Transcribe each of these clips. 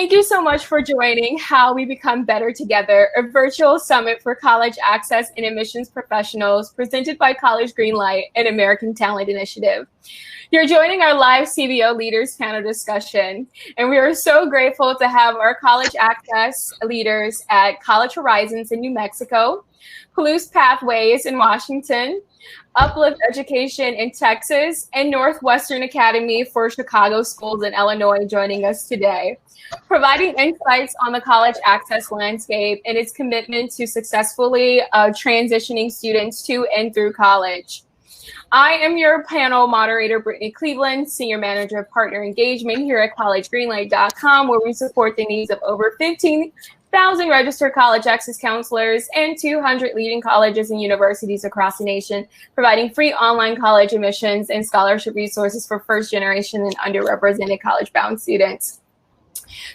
Thank you so much for joining How We Become Better Together, a virtual summit for college access and admissions professionals presented by College Greenlight and American Talent Initiative. You're joining our live CBO leaders panel discussion, and we are so grateful to have our college access leaders at College Horizons in New Mexico, Palouse Pathways in Washington, Uplift Education in Texas, and Northwestern Academy for Chicago Schools in Illinois joining us today, providing insights on the college access landscape and its commitment to successfully transitioning students to and through college. I am your panel moderator, Brittany Cleveland, Senior Manager of Partner Engagement here at collegegreenlight.com, where we support the needs of over 15,000 registered college access counselors and 200 leading colleges and universities across the nation, providing free online college admissions and scholarship resources for first-generation and underrepresented college-bound students.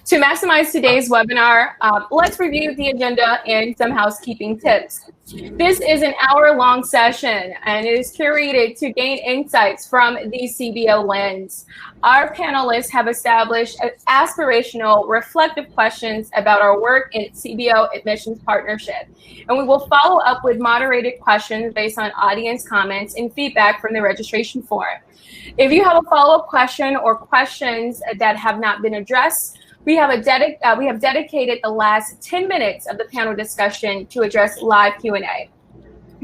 To maximize today's webinar, let's review the agenda and some housekeeping tips. This is an hour-long session, and it is curated to gain insights from the CBO lens. Our panelists have established aspirational, reflective questions about our work in CBO Admissions Partnership, and we will follow up with moderated questions based on audience comments and feedback from the registration form. If you have a follow-up question or questions that have not been addressed, we have dedicated the last 10 minutes of the panel discussion to address live Q&A.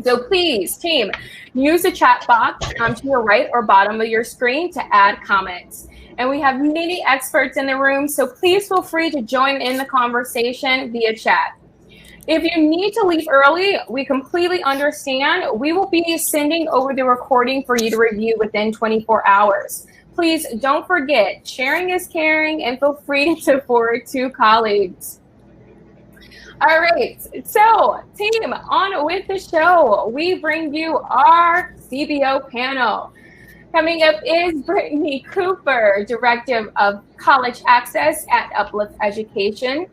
So please, team, use the chat box to your right or bottom of your screen to add comments. And we have many experts in the room, so please feel free to join in the conversation via chat. If you need to leave early, we completely understand. We will be sending over the recording for you to review within 24 hours. Please don't forget, sharing is caring, and feel free to forward to colleagues. All right, so team, on with the show. We bring you our CBO panel. Coming up is Brittany Cooper, Director of College Access at Uplift Education.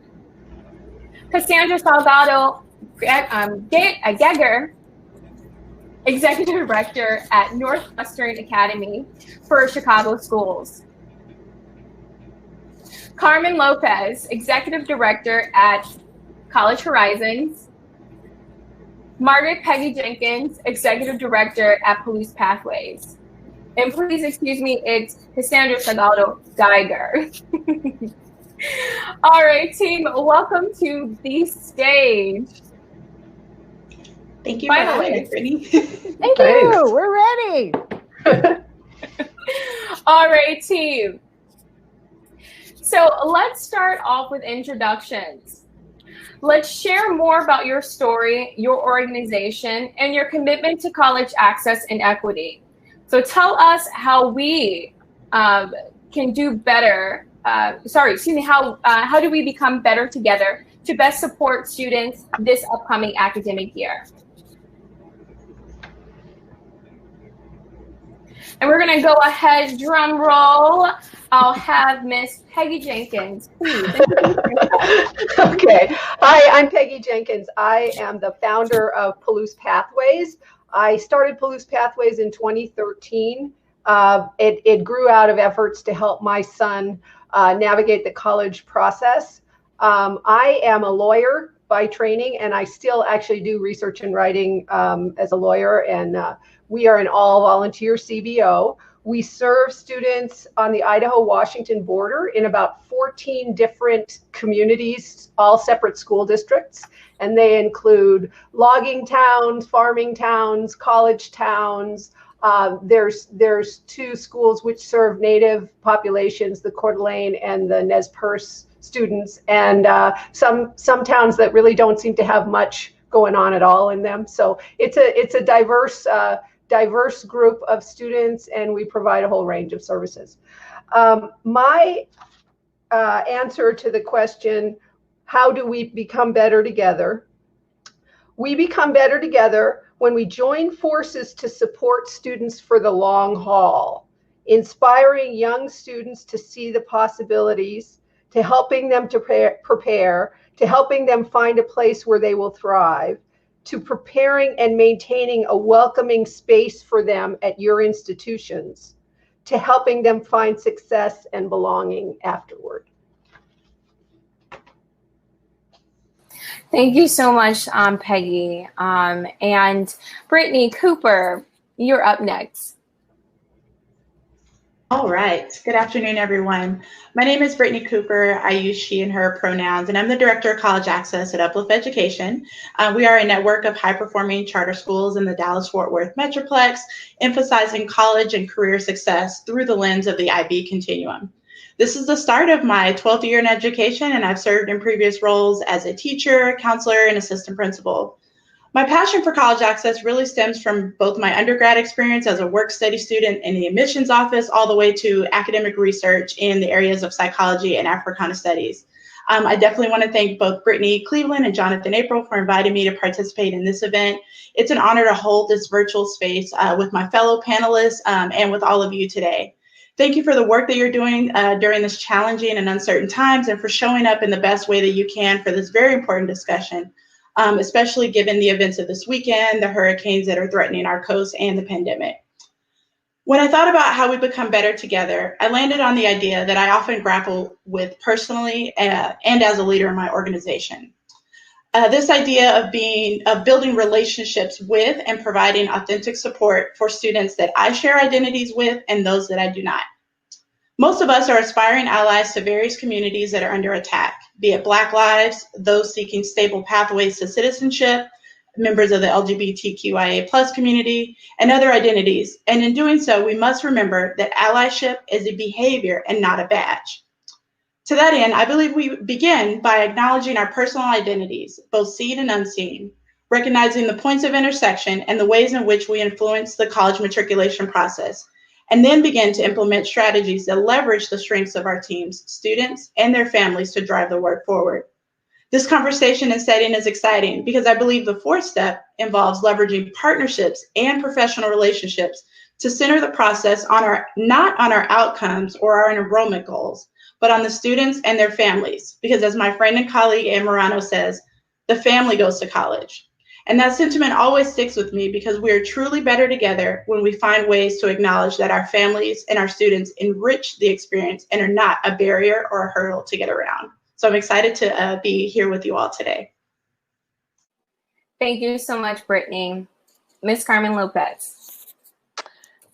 Cassandra Salgado, Geiger, Executive Director at Northwestern Academy for Chicago Schools. Carmen Lopez, Executive Director at College Horizons. Margaret Peggy Jenkins, Executive Director at Palouse Pathways. And please excuse me, it's Cassandra Salgado Geiger. All right, team, welcome to the stage. Thank you for having us, Brittany. Thank you. We're ready. All right, team. So let's start off with introductions. Let's share more about your story, your organization, and your commitment to college access and equity. So tell us how we can do better. How do we become better together to best support students this upcoming academic year? And we're going to go ahead, drum roll. I'll have Miss Peggy Jenkins, please. Okay. Hi, I'm Peggy Jenkins. I am the founder of Palouse Pathways. I started Palouse Pathways in 2013. It grew out of efforts to help my son navigate the college process. I am a lawyer by training, and I still actually do research and writing as a lawyer, and we are an all-volunteer CBO. We serve students on the Idaho-Washington border in about 14 different communities, all separate school districts, and they include logging towns, farming towns, college towns. There's two schools which serve Native populations, the Coeur d'Alene and the Nez Perce students, and some towns that really don't seem to have much going on at all in them. So it's a diverse group of students, and we provide a whole range of services. My answer to the question, how do we become better together? We become better together when we join forces to support students for the long haul, inspiring young students to see the possibilities, to helping them to prepare, to helping them find a place where they will thrive, to preparing and maintaining a welcoming space for them at your institutions, to helping them find success and belonging afterward. Thank you so much, Peggy. And Brittany Cooper, you're up next. All right. Good afternoon, everyone. My name is Brittany Cooper. I use she and her pronouns, and I'm the Director of College Access at Uplift Education. We are a network of high-performing charter schools in the Dallas-Fort Worth Metroplex, emphasizing college and career success through the lens of the IB continuum. This is the start of my 12th year in education, and I've served in previous roles as a teacher, counselor, and assistant principal. My passion for college access really stems from both my undergrad experience as a work-study student in the admissions office all the way to academic research in the areas of psychology and Africana studies. I definitely want to thank both Brittany Cleveland and Jonathan April for inviting me to participate in this event. It's an honor to hold this virtual space with my fellow panelists and with all of you today. Thank you for the work that you're doing during this challenging and uncertain times, and for showing up in the best way that you can for this very important discussion. Especially given the events of this weekend, the hurricanes that are threatening our coast, and the pandemic. When I thought about how we become better together, I landed on the idea that I often grapple with personally and as a leader in my organization. This idea of building relationships with and providing authentic support for students that I share identities with and those that I do not. Most of us are aspiring allies to various communities that are under attack, be it Black lives, those seeking stable pathways to citizenship, members of the LGBTQIA+ community, and other identities. And in doing so, we must remember that allyship is a behavior and not a badge. To that end, I believe we begin by acknowledging our personal identities, both seen and unseen, recognizing the points of intersection and the ways in which we influence the college matriculation process, and then begin to implement strategies that leverage the strengths of our teams, students, and their families to drive the work forward. This conversation and setting is exciting because I believe the fourth step involves leveraging partnerships and professional relationships to center the process not on our outcomes or our enrollment goals, but on the students and their families. Because as my friend and colleague Ann Morano says, the family goes to college. And that sentiment always sticks with me because we are truly better together when we find ways to acknowledge that our families and our students enrich the experience and are not a barrier or a hurdle to get around. So I'm excited to be here with you all today. Thank you so much, Brittany. Ms. Carmen Lopez.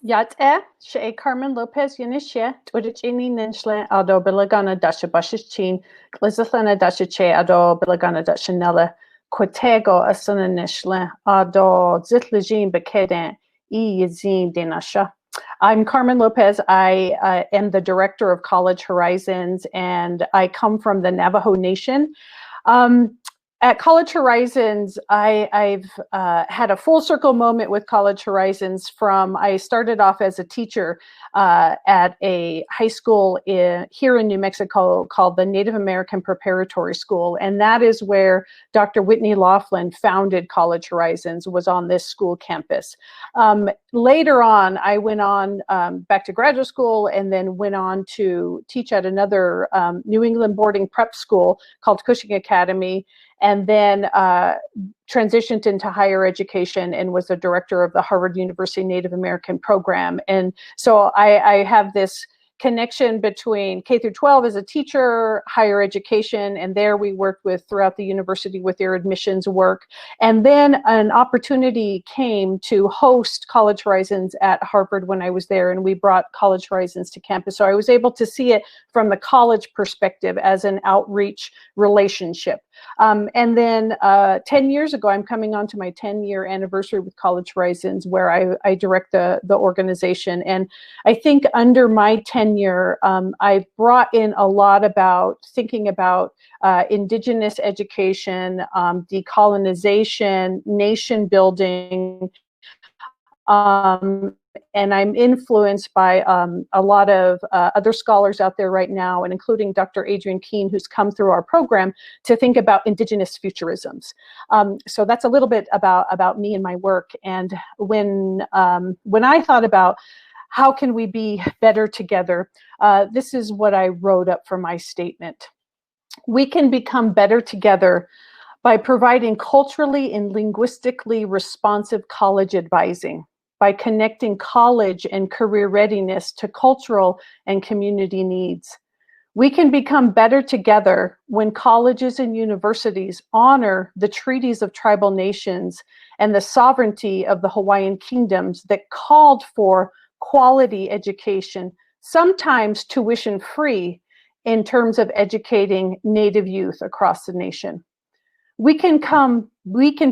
Yate, she Carmen Lopez Yanisha, Twitchini Ninshle, Ado Bilagana Dasha Bashichin, Glizathlana Dasha Che, Ado Bilagana Dashanella. Quatego Asananishla Ado Zitlajin Bekeden Yazin Dinasha. I'm Carmen Lopez. I am the director of College Horizons, and I come from the Navajo Nation. At College Horizons, I've had a full circle moment with College Horizons. I started off as a teacher at a high school here in New Mexico called the Native American Preparatory School. And that is where Dr. Whitney Laughlin founded College Horizons, was on this school campus. Later on, I went on back to graduate school and then went on to teach at another New England boarding prep school called Cushing Academy, and then transitioned into higher education and was the director of the Harvard University Native American program. And so I have this connection between K through 12 as a teacher, higher education, and there we worked with throughout the university with their admissions work. And then an opportunity came to host College Horizons at Harvard when I was there, and we brought College Horizons to campus. So I was able to see it from the college perspective as an outreach relationship. And then 10 years ago, I'm coming on to my 10-year anniversary with College Horizons, where I direct the organization. And I think under my tenure, I've brought in a lot about thinking about Indigenous education, decolonization, nation building, and I'm influenced by a lot of other scholars out there right now, and including Dr. Adrienne Keene, who's come through our program to think about Indigenous futurisms. So that's a little bit about me and my work. And when I thought about how can we be better together, this is what I wrote up for my statement. We can become better together by providing culturally and linguistically responsive college advising, by connecting college and career readiness to cultural and community needs. We can become better together when colleges and universities honor the treaties of tribal nations and the sovereignty of the Hawaiian kingdoms that called for quality education, sometimes tuition-free, in terms of educating Native youth across the nation. We can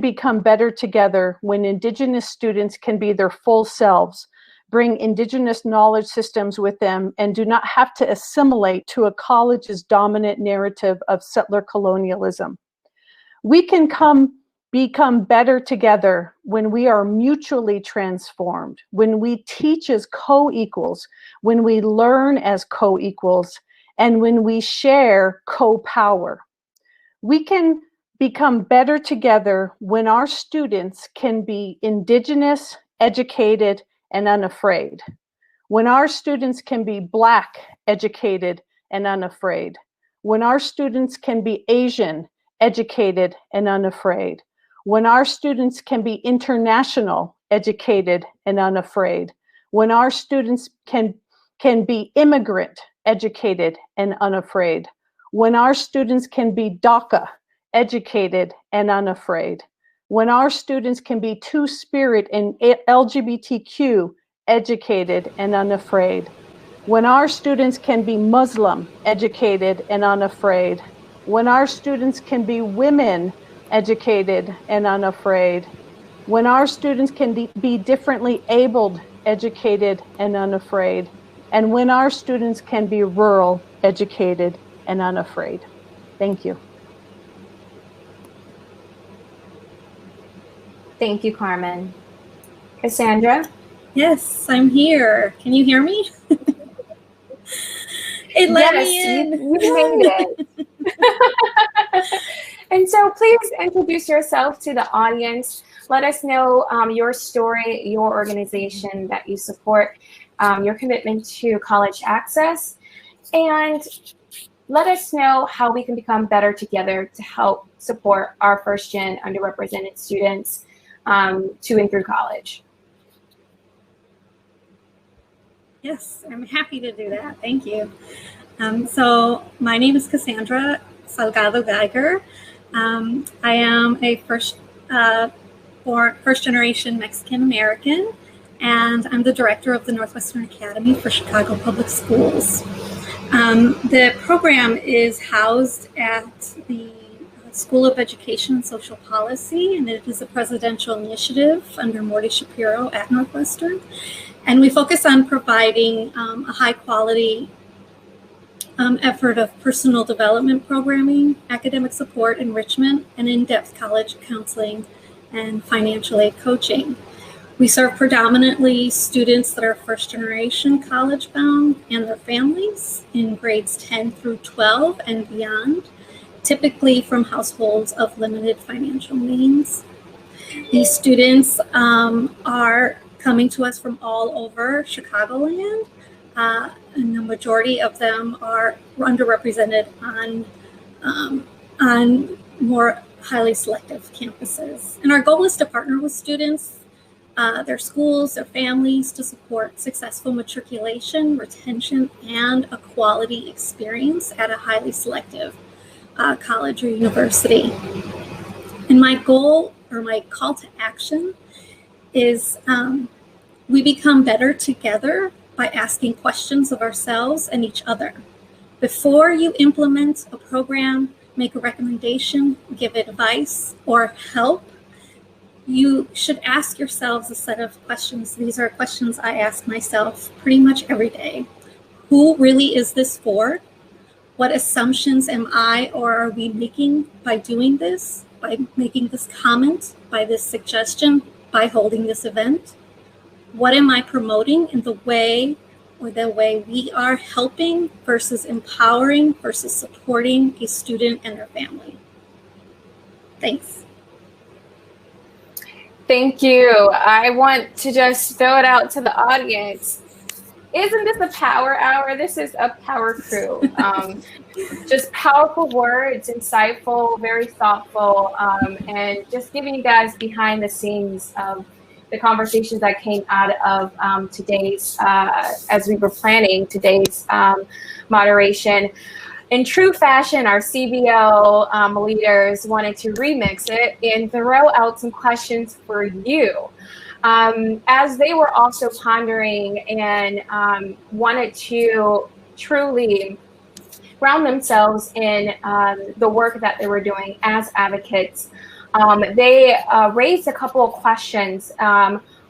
become better together when Indigenous students can be their full selves, bring Indigenous knowledge systems with them, and do not have to assimilate to a college's dominant narrative of settler colonialism. We can become better together when we are mutually transformed, when we teach as co-equals, when we learn as co-equals, and when we share co-power. We can become better together when our students can be Indigenous, educated, and unafraid. When our students can be Black, educated, and unafraid. When our students can be Asian, educated, and unafraid. When our students can be international, educated, and unafraid. When our students can be immigrant, educated, and unafraid. When our students can be DACA, educated, and unafraid. When our students can be Two-Spirit and LGBTQ, educated, and unafraid. When our students can be Muslim, educated, and unafraid. When our students can be women, educated, and unafraid. When our students can be differently abled, educated, and unafraid. And when our students can be rural, educated, and unafraid. Thank you. Thank you, Carmen. Cassandra? Yes, I'm here. Can you hear me? It let me in. You made it. And so please introduce yourself to the audience. Let us know your story, your organization that you support, your commitment to college access, and let us know how we can become better together to help support our first-gen underrepresented students to and through college. Yes, I'm happy to do that. Thank you. So my name is Cassandra Salgado Geiger. I am a first-generation Mexican-American, and I'm the director of the Northwestern Academy for Chicago Public Schools. The program is housed at the School of Education and Social Policy, and it is a presidential initiative under Morty Shapiro at Northwestern. And we focus on providing a high-quality effort of personal development programming, academic support, enrichment, and in-depth college counseling and financial aid coaching. We serve predominantly students that are first-generation college-bound and their families in grades 10 through 12 and beyond, typically from households of limited financial means. These students are coming to us from all over Chicagoland, and the majority of them are underrepresented on more highly selective campuses. And our goal is to partner with students, their schools, their families, to support successful matriculation, retention, and a quality experience at a highly selective college or university. And my goal, or my call to action, is we become better together by asking questions of ourselves and each other. Before you implement a program, make a recommendation, give advice, or help, you should ask yourselves a set of questions. These are questions I ask myself pretty much every day. Who really is this for? What assumptions am I or are we making by doing this, by making this comment, by this suggestion, by holding this event? What am I promoting in the way we are helping versus empowering versus supporting a student and their family? Thanks. Thank you. I want to just throw it out to the audience. Isn't this a power hour? This is a power crew. Just powerful words, insightful, very thoughtful, and just giving you guys behind the scenes of the conversations that came out of today's, as we were planning today's moderation. In true fashion, our CBO leaders wanted to remix it and throw out some questions for you. As they were also pondering and wanted to truly ground themselves in the work that they were doing as advocates, they raised a couple of questions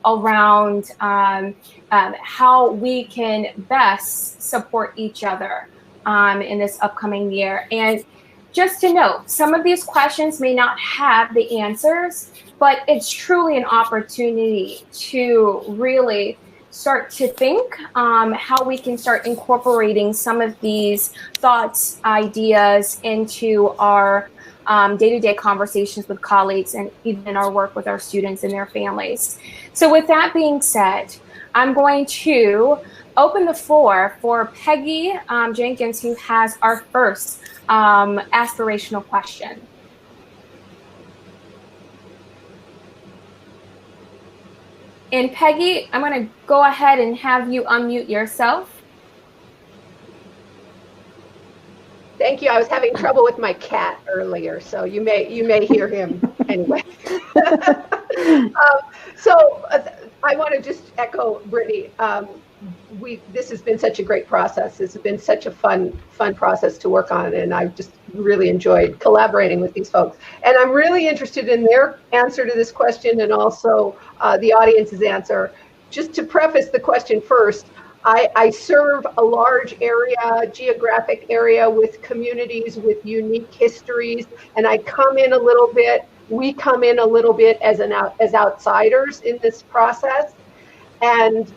around how we can best support each other in this upcoming year. And just to note, some of these questions may not have the answers, but it's truly an opportunity to really start to think how we can start incorporating some of these thoughts, ideas into our day-to-day conversations with colleagues and even our work with our students and their families. So with that being said, I'm going to open the floor for Peggy Jenkins, who has our first aspirational question. And Peggy, I'm going to go ahead and have you unmute yourself. Thank you. I was having trouble with my cat earlier, so you may hear him anyway. So I want to just echo Brittany. This has been such a great process. This has been such a fun process to work on, and I've just really enjoyed collaborating with these folks. And I'm really interested in their answer to this question and also the audience's answer. Just to preface the question first, I serve a large area, geographic area with communities with unique histories, and I come in a little bit. We come in a little bit as outsiders in this process, and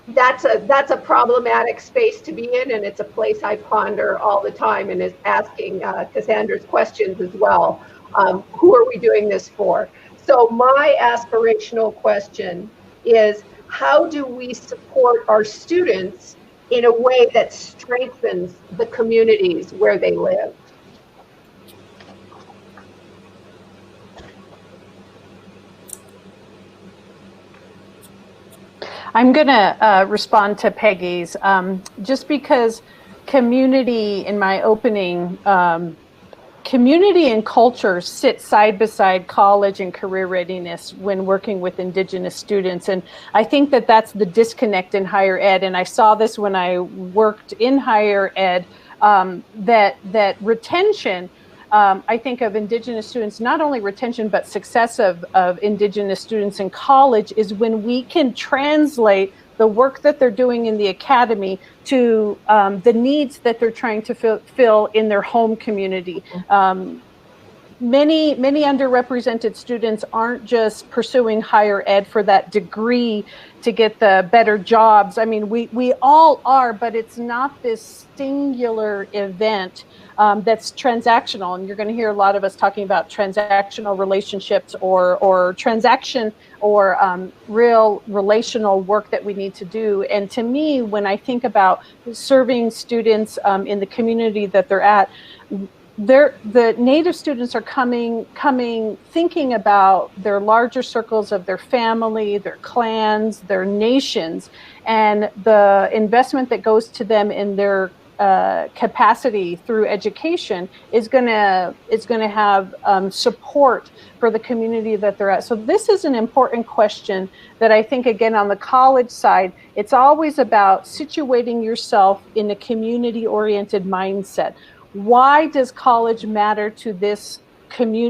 that's a problematic space to be in, and it's a place I ponder all the time, and is asking Cassandra's questions as well. Who are we doing this for? So my aspirational question is, how do we support our students in a way that strengthens the communities where they live? I'm going to respond to Peggy's, just because community, in my opening, community and culture sit side by side college and career readiness when working with Indigenous students. And I think that that's the disconnect in higher ed. And I saw this when I worked in higher ed, that retention, I think of Indigenous students, not only retention, but success of Indigenous students in college is when we can translate the work that they're doing in the academy to the needs that they're trying to fill in their home community. Many underrepresented students aren't just pursuing higher ed for that degree to get the better jobs. I mean, we all are, but it's not this singular event that's transactional. And you're going to hear a lot of us talking about transactional relationships or transaction or real relational work that we need to do. And to me, when I think about serving students in the community that they're at, the Native students are coming thinking about their larger circles of their family, their clans, their nations, and the investment that goes to them in their capacity through education is going to have support for the community that they're at. So this is an important question that I think, again, on the college side, it's always about situating yourself in a community-oriented mindset. Why does college matter to this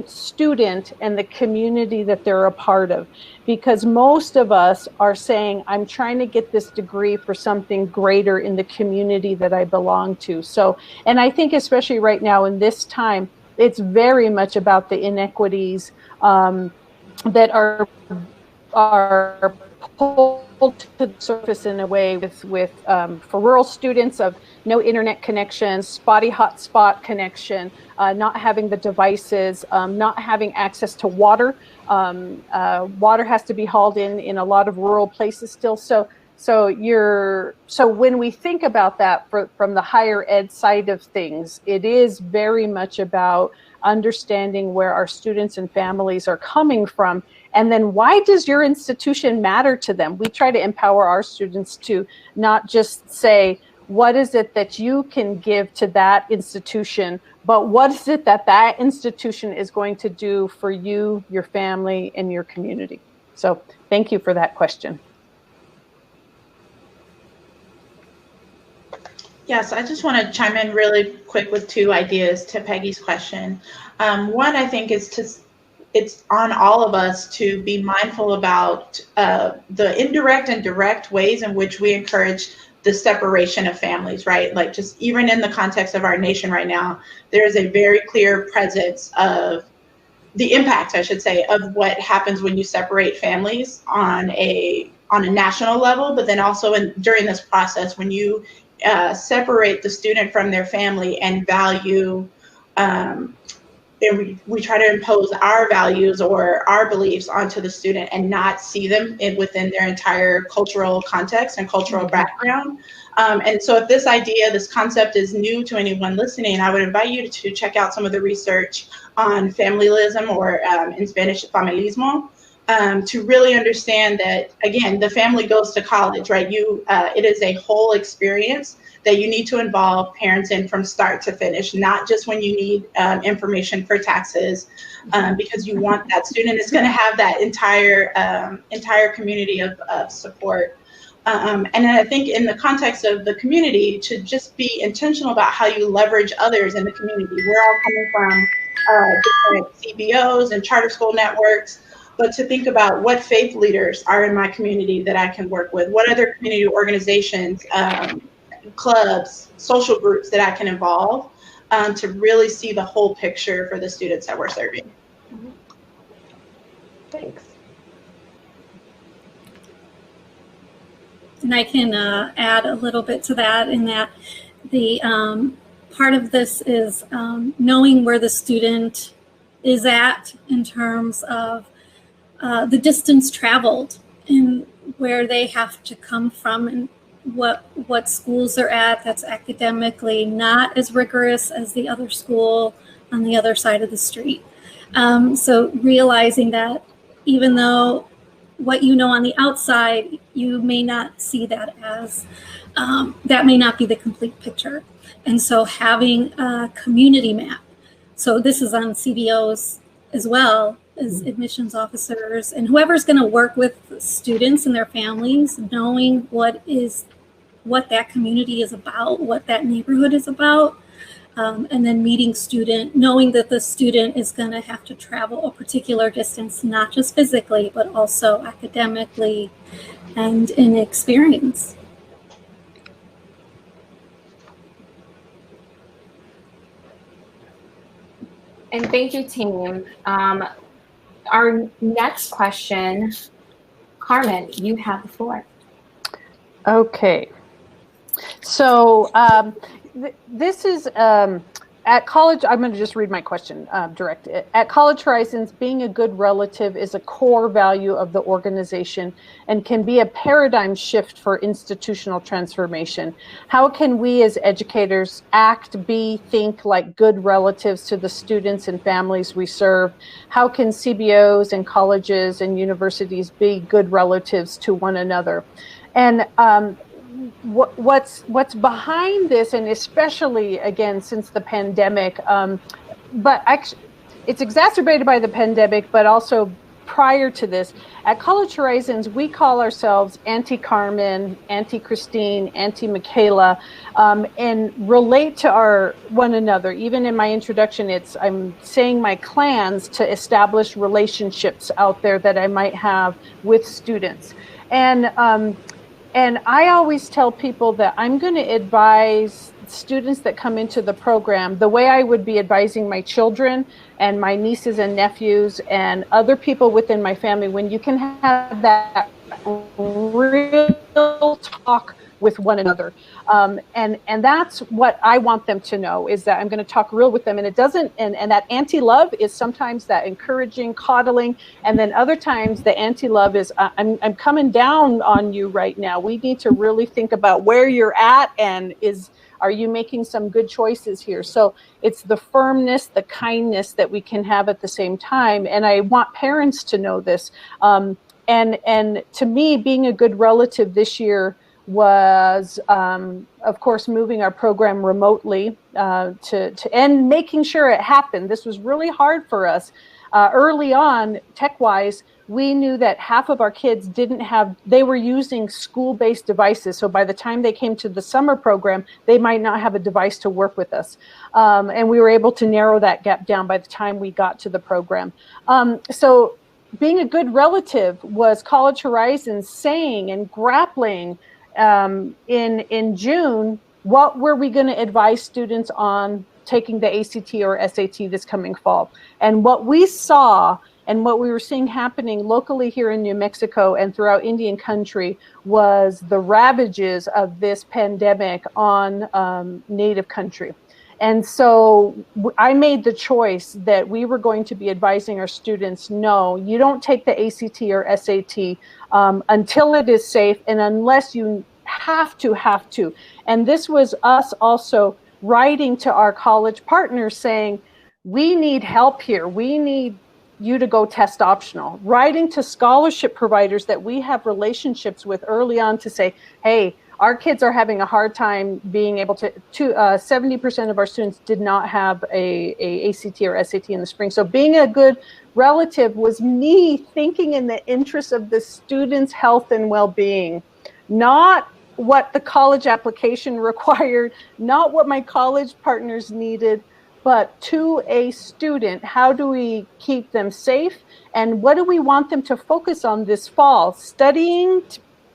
student and the community that they're a part of? Because most of us are saying, I'm trying to get this degree for something greater in the community that I belong to. So, and I think especially right now in this time, it's very much about the inequities that are pulled to the surface in a way with for rural students of no internet connection, spotty hotspot connection, not having the devices, not having access to water. Water has to be hauled in a lot of rural places still. So So when we think about that from the higher ed side of things, it is very much about understanding where our students and families are coming from. And then why does your institution matter to them? We try to empower our students to not just say, what is it that you can give to that institution, but what is it that that institution is going to do for you, your family, and your community? So thank you for that question. Yes, I just want to chime in really quick with two ideas to Peggy's question. One, I think, is it's on all of us to be mindful about the indirect and direct ways in which we encourage the separation of families, right? Like, just even in the context of our nation right now, there is a very clear presence of the impact, I should say, of what happens when you separate families on a national level, but then also during this process when you separate the student from their family and value, and we try to impose our values or our beliefs onto the student and not see them within their entire cultural context and cultural background. And so if this concept is new to anyone listening, I would invite you to check out some of the research on familialism, or in Spanish, familismo, to really understand that, again, the family goes to college, right? It is a whole experience that you need to involve parents in from start to finish, not just when you need information for taxes, because you want that student is going to have that entire community of support. And I think in the context of the community, to just be intentional about how you leverage others in the community. We're all coming from different CBOs and charter school networks, but to think about what faith leaders are in my community that I can work with, what other community organizations, clubs, social groups that I can involve, to really see the whole picture for the students that we're serving. Thanks. And I can add a little bit to that, in that the part of this is knowing where the student is at in terms of the distance traveled and where they have to come from, and what schools they're at that's academically not as rigorous as the other school on the other side of the street. So realizing that even though what you know on the outside, you may not see that as, that may not be the complete picture. And so having a community map. So this is on CBOs as well as admissions officers and whoever's going to work with students and their families, knowing what that community is about, what that neighborhood is about. And then meeting student, knowing that the student is going to have to travel a particular distance, not just physically, but also academically and in experience. And thank you, team. Our next question, Carmen, you have the floor. Okay. So this is at college. I'm going to just read my question direct. At College Horizons, being a good relative is a core value of the organization and can be a paradigm shift for institutional transformation. How can we as educators act, be, think like good relatives to the students and families we serve? How can CBOs and colleges and universities be good relatives to one another? And what's behind this, and especially again since the pandemic, but actually it's exacerbated by the pandemic, but also prior to this, at College Horizons we call ourselves Auntie Carmen, Auntie Christine, Auntie Michaela, and relate to one another. Even in my introduction, I'm saying my clans to establish relationships out there that I might have with students. And I always tell people that I'm going to advise students that come into the program the way I would be advising my children and my nieces and nephews and other people within my family. When you can have that real talk with one another. And that's what I want them to know, is that I'm going to talk real with them. And it doesn't, and that anti-love is sometimes that encouraging, coddling. And then other times the anti-love is, I'm coming down on you right now. We need to really think about where you're at, and are you making some good choices here? So it's the firmness, the kindness that we can have at the same time. And I want parents to know this. And to me, being a good relative this year was, of course, moving our program remotely and making sure it happened. This was really hard for us. Early on, tech-wise, we knew that half of our kids they were using school-based devices. So by the time they came to the summer program, they might not have a device to work with us. And we were able to narrow that gap down by the time we got to the program. So being a good relative was College Horizons saying and grappling in June, what were we going to advise students on taking the ACT or SAT this coming fall? And what we saw and what we were seeing happening locally here in New Mexico and throughout Indian country was the ravages of this pandemic on Native country. And so I made the choice that we were going to be advising our students, no, you don't take the ACT or SAT until it is safe and unless you have to. And this was us also writing to our college partners saying, we need help here. We need you to go test optional. Writing to scholarship providers that we have relationships with early on to say, hey, our kids are having a hard time being able to 70% of our students did not have a ACT or SAT in the spring. So being a good relative was me thinking in the interest of the students' health and well-being, not what the college application required, not what my college partners needed, but to a student, how do we keep them safe? And what do we want them to focus on this fall? Studying,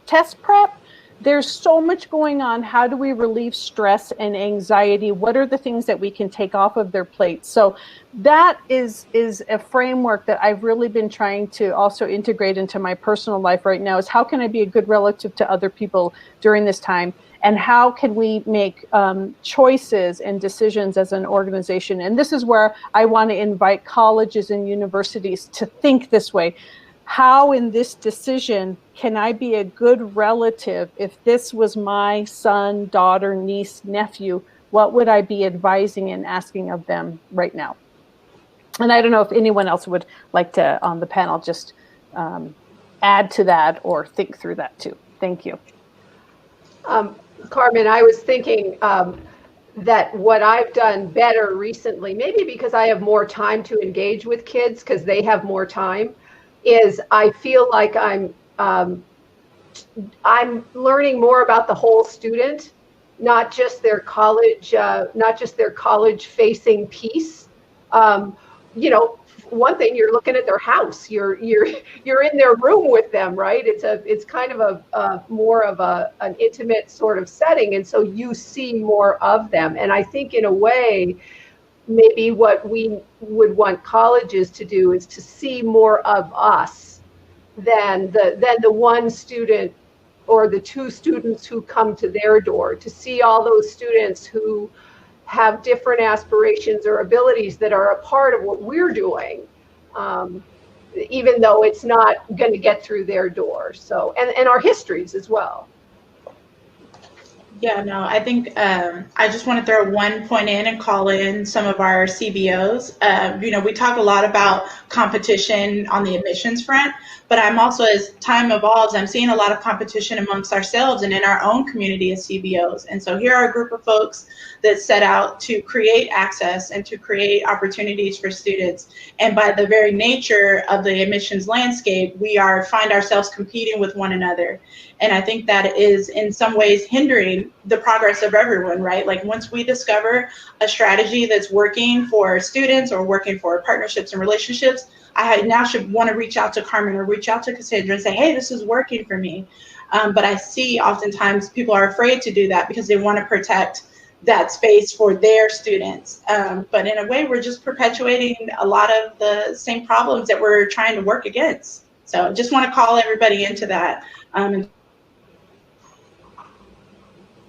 test prep? There's so much going on. How do we relieve stress and anxiety? What are the things that we can take off of their plate? So that is a framework that I've really been trying to also integrate into my personal life right now, is how can I be a good relative to other people during this time? And how can we make choices and decisions as an organization? And this is where I want to invite colleges and universities to think this way. How in this decision can I be a good relative? If this was my son, daughter, niece, nephew, what would I be advising and asking of them right now? And I don't know if anyone else would like to, on the panel, just add to that or think through that too. Thank you. Carmen, I was thinking that what I've done better recently, maybe because I have more time to engage with kids because they have more time, is I feel like I'm learning more about the whole student, not just their college facing piece. You know, one thing, you're looking at their house, you're in their room with them, right? It's kind of a more of an intimate sort of setting, and so you see more of them. And I think in a way, maybe what we would want colleges to do is to see more of us than the one student or the two students who come to their door, to see all those students who have different aspirations or abilities that are a part of what we're doing, even though it's not going to get through their door. So, and our histories as well. Yeah, no, I think I just want to throw one point in and call in some of our CBOs. You know, we talk a lot about competition on the admissions front, but I'm also, as time evolves, I'm seeing a lot of competition amongst ourselves and in our own community as CBOs. And so here are a group of folks that set out to create access and to create opportunities for students. And by the very nature of the admissions landscape, we find ourselves competing with one another. And I think that is in some ways hindering the progress of everyone, right? Like once we discover a strategy that's working for students or working for partnerships and relationships, I now should want to reach out to Carmen or reach out to Cassandra and say, hey, this is working for me. But I see oftentimes people are afraid to do that because they want to protect that space for their students. But in a way, we're just perpetuating a lot of the same problems that we're trying to work against. So I just want to call everybody into that.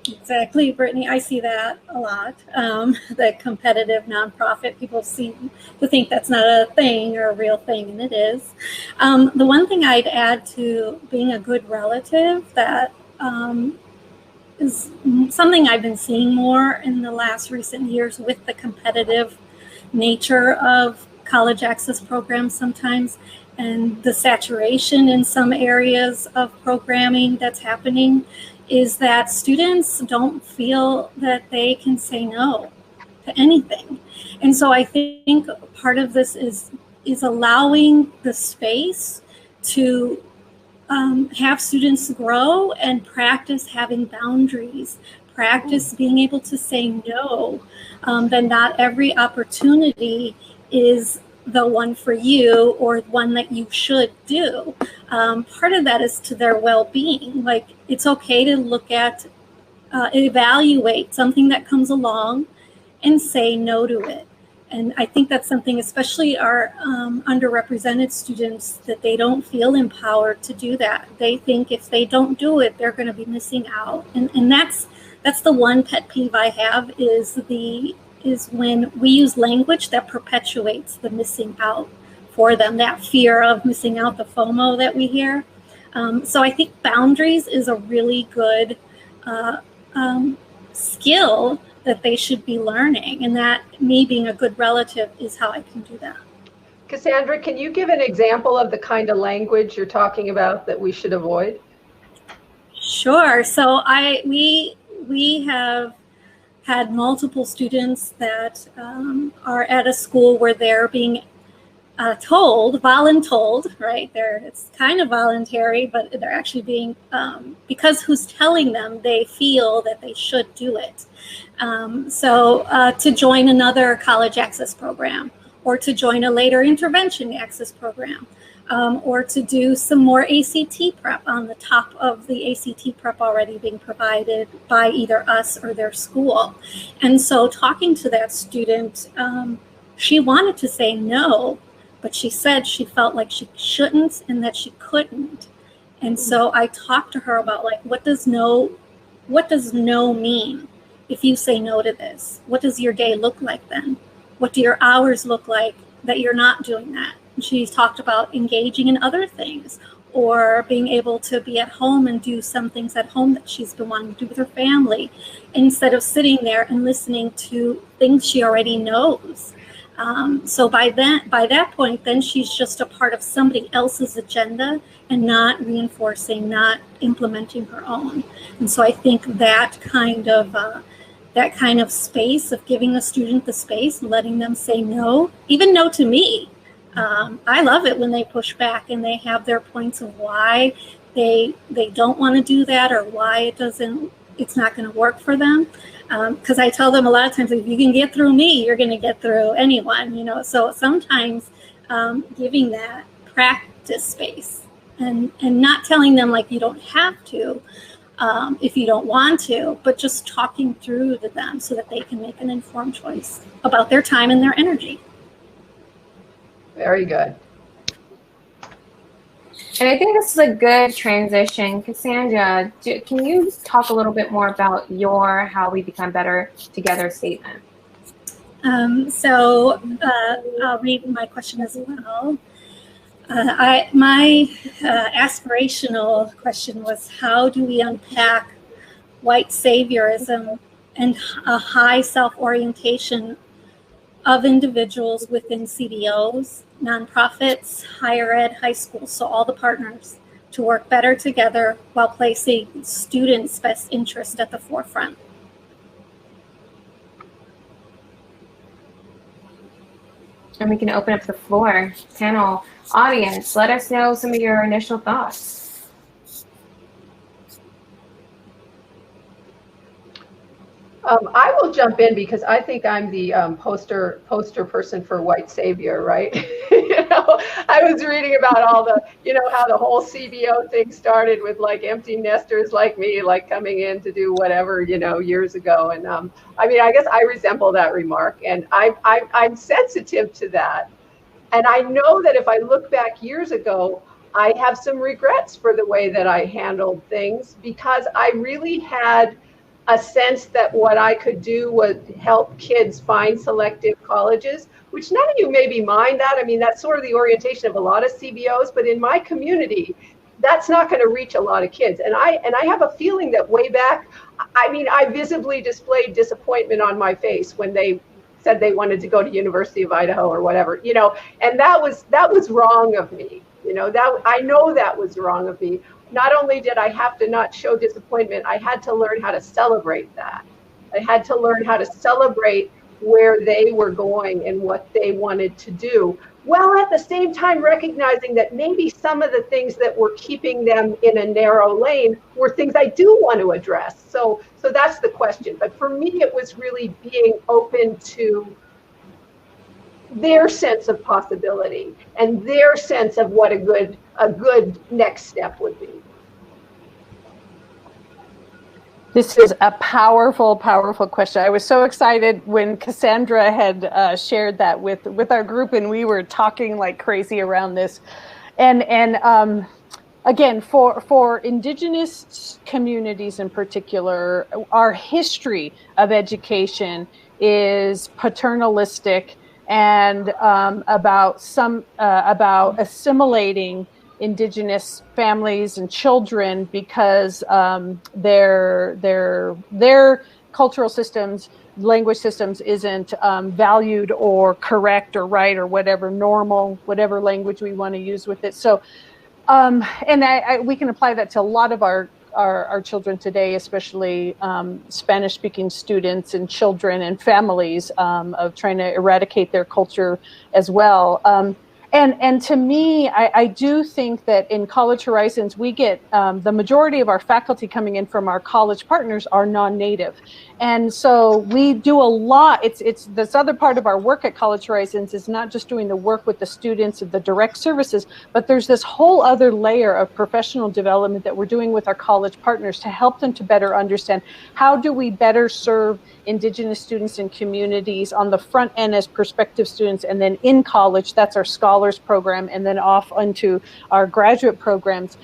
Exactly, Brittany. I see that a lot. The competitive nonprofit, people seem to think that's not a thing or a real thing, and it is. The one thing I'd add to being a good relative that is something I've been seeing more in the last recent years with the competitive nature of college access programs sometimes, and the saturation in some areas of programming that's happening, is that students don't feel that they can say no to anything. And so I think part of this is allowing the space to have students grow and practice having boundaries, practice being able to say no, that not every opportunity is the one for you or one that you should do. Part of that is to their well-being. Like, it's okay to look at, evaluate something that comes along and say no to it. And I think that's something, especially our underrepresented students, that they don't feel empowered to do that. They think if they don't do it, they're going to be missing out. And that's the one pet peeve I have, is when we use language that perpetuates the missing out for them, that fear of missing out, the FOMO that we hear. So I think boundaries is a really good skill that they should be learning, and that me being a good relative is how I can do that. Cassandra, can you give an example of the kind of language you're talking about that we should avoid? Sure. So we have had multiple students that are at a school where they're being voluntold, right? It's kind of voluntary, but they're actually being, because who's telling them, they feel that they should do it. So to join another college access program, or to join a later intervention access program, or to do some more ACT prep on the top of the ACT prep already being provided by either us or their school. And so talking to that student, she wanted to say no, but she said she felt like she shouldn't and that she couldn't. And so I talked to her about, like, what does no mean? If you say no to this, what does your day look like then? What do your hours look like that you're not doing that? And she talked about engaging in other things, or being able to be at home and do some things at home that she's been wanting to do with her family, instead of sitting there and listening to things she already knows. So by that point, then she's just a part of somebody else's agenda and not reinforcing, not implementing her own. And so I think that kind of space of giving a student the space and letting them say no, even no to me. I love it when they push back and they have their points of why they don't want to do that, or why it's not going to work for them. Because I tell them a lot of times, if you can get through me, you're going to get through anyone, So sometimes giving that practice space and not telling them, like, you don't have to if you don't want to, but just talking through to them so that they can make an informed choice about their time and their energy. Very good. And I think this is a good transition. Cassandra, can you talk a little bit more about your How We Become Better Together statement? So I'll read my question as well. My aspirational question was, how do we unpack white saviorism and a high self-orientation of individuals within CDOs, nonprofits, higher ed, high schools, so all the partners, to work better together while placing students' best interest at the forefront? And we can open up the floor. Panel, audience, let us know some of your initial thoughts. I will jump in because I think I'm the poster person for white savior, right? I was reading about all the, how the whole CBO thing started with, like, empty nesters like me, like, coming in to do whatever, years ago. And I guess I resemble that remark, and I'm sensitive to that. And I know that if I look back years ago, I have some regrets for the way that I handled things, because I really had a sense that what I could do was help kids find selective colleges, which none of you maybe mind that. I mean, that's sort of the orientation of a lot of CBOs, but in my community, that's not going to reach a lot of kids. And I have a feeling that way back, I mean, I visibly displayed disappointment on my face when they said they wanted to go to University of Idaho or whatever, you know, and that was wrong of me. You know, that I know that was wrong of me. Not only did I have to not show disappointment, I had to learn how to celebrate that. I had to learn how to celebrate where they were going and what they wanted to do, while at the same time recognizing that maybe some of the things that were keeping them in a narrow lane were things I do want to address. So that's the question. But for me, it was really being open to their sense of possibility and their sense of what a good next step would be. This is a powerful, powerful question. I was so excited when Cassandra had shared that with our group, and we were talking like crazy around this. And again, for Indigenous communities in particular, our history of education is paternalistic and about assimilating Indigenous families and children because their cultural systems, language systems isn't valued or correct or right or whatever normal, whatever language we want to use with it. So, and we can apply that to a lot of our children today, especially Spanish-speaking students and children and families of trying to eradicate their culture as well. And to me, I do think that in College Horizons, we get the majority of our faculty coming in from our college partners are non-native. And so we do a lot. It's this other part of our work at College Horizons is not just doing the work with the students of the direct services, but there's this whole other layer of professional development that we're doing with our college partners to help them to better understand how do we better serve Indigenous students and communities on the front end as prospective students, and then in college, that's our scholars program, and then off onto our graduate programs.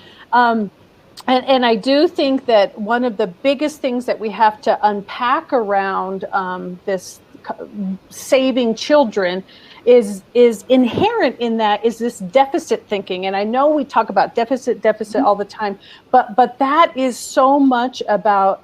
And I do think that one of the biggest things that we have to unpack around this saving children is inherent in that is this deficit thinking. And I know we talk about deficit all the time, but that is so much about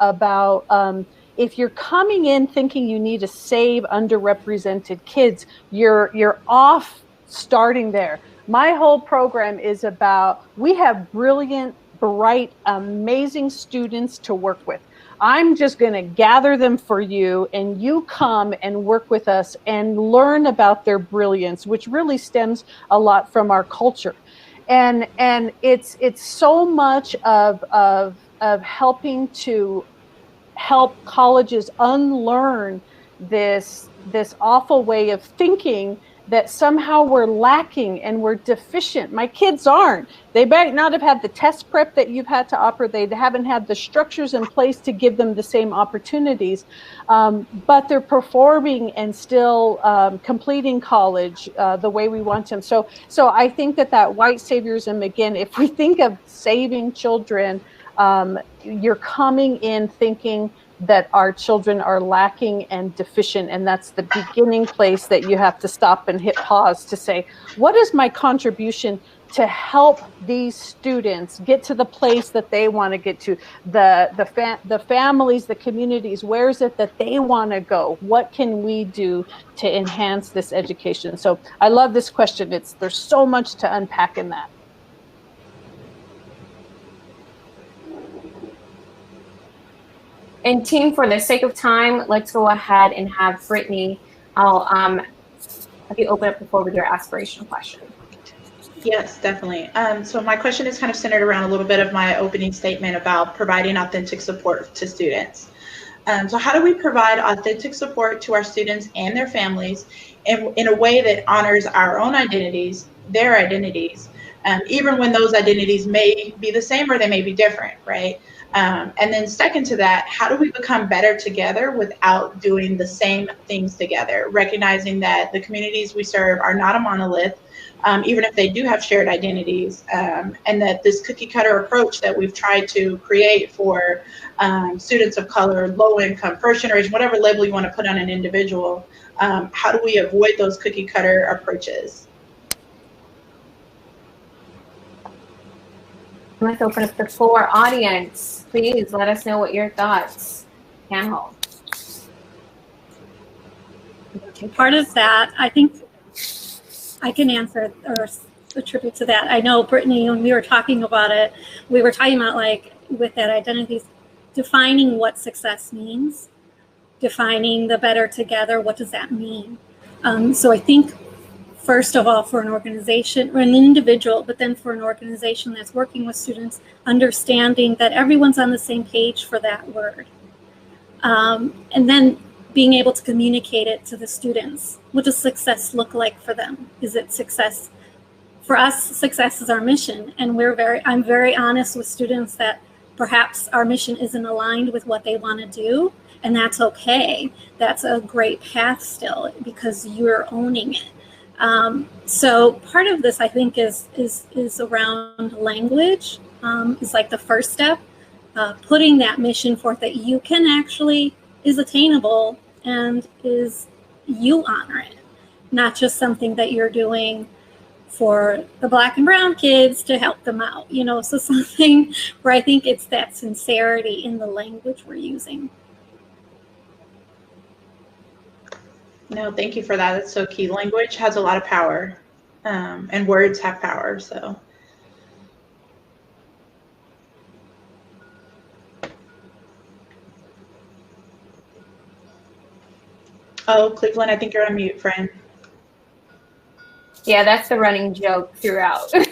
if you're coming in thinking you need to save underrepresented kids, you're off starting there. My whole program is about, we have brilliant, bright, amazing students to work with. I'm just going to gather them for you, and you come and work with us and learn about their brilliance, which really stems a lot from our culture. And it's so much of helping to help colleges unlearn this awful way of thinking that somehow we're lacking and we're deficient. My kids aren't. They might not have had the test prep that you've had to offer. They haven't had the structures in place to give them the same opportunities, but they're performing and still completing college the way we want them. So I think that white saviorism, again, if we think of saving children, you're coming in thinking that our children are lacking and deficient, and that's the beginning place that you have to stop and hit pause to say, what is my contribution to help these students get to the place that they want to get to, the families, the communities, where is it that they want to go? What can we do to enhance this education? So I love this question. There's so much to unpack in that. And team, for the sake of time, let's go ahead and have Brittany. I'll have you open up the floor with your aspirational question. Yes, definitely. So my question is kind of centered around a little bit of my opening statement about providing authentic support to students. So how do we provide authentic support to our students and their families in a way that honors our own identities, their identities, even when those identities may be the same or they may be different, right? And then second to that, how do we become better together without doing the same things together? Recognizing that the communities we serve are not a monolith, even if they do have shared identities, and that this cookie cutter approach that we've tried to create for students of color, low income, first generation, whatever label you want to put on an individual, how do we avoid those cookie cutter approaches? Let's open up the floor. Audience, please let us know what your thoughts. Panel. Part of that, I think I can answer or attribute to that. I know, Brittany, when we were talking about it, we were talking about, like, with that identity, defining what success means, defining the better together. What does that mean? So I think, first of all, for an organization or an individual, but then for an organization that's working with students, understanding that everyone's on the same page for that word. And then being able to communicate it to the students. What does success look like for them? Is it success? For us, success is our mission. And I'm very honest with students that perhaps our mission isn't aligned with what they want to do. And that's okay. That's a great path still, because you're owning it. So part of this, I think, is around language, is like the first step, putting that mission forth that you can actually is attainable and is you honor it, not just something that you're doing for the Black and brown kids to help them out, so something where I think it's that sincerity in the language we're using. No, thank you for that. That's so key. Language has a lot of power, and words have power. So, oh, Cleveland, I think you're on mute, friend. Yeah, that's the running joke throughout. I'm